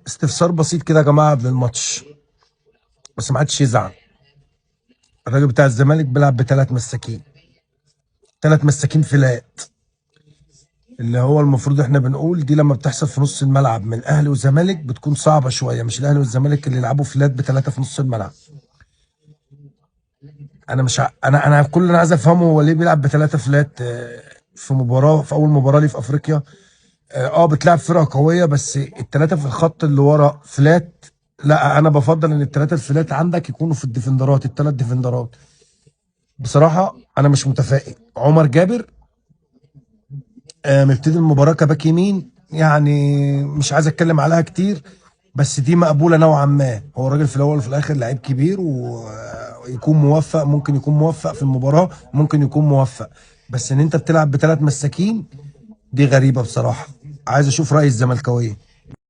استفسار بسيط كده يا جماعه قبل الماتش، بس ما حدش يزعل. الراجل بتاع الزمالك بيلعب بثلاث مساكين، ثلاث مساكين فلات، اللي هو المفروض احنا بنقول دي لما بتحصل في نص الملعب من اهلي وزمالك بتكون صعبه شويه، مش الاهلي والزمالك اللي يلعبوا فلات بثلاثه في نص الملعب. انا مش ع... انا كل اللي انا عايز افهمه هو ليه بيلعب بثلاثه فلات في مباراه، في اول مباراه ليه في افريقيا. بتلعب فرقه قويه بس الثلاثه في الخط اللي ورا فلات. لا انا بفضل ان الثلاثه الفلات عندك يكونوا في الديفندرات، الثلاث ديفندرات. بصراحه انا مش متفائل. عمر جابر مبتدي المباراه كباك يمين، يعني مش عايز اتكلم عليها كتير، بس دي مقبوله نوعا ما. هو الراجل في الاول وفي الاخر لعيب كبير ويكون موفق، ممكن يكون موفق في المباراه، ممكن يكون موفق. بس ان انت بتلعب بثلاث مساكين دي غريبه بصراحه. عايز اشوف راي الزملكاويه.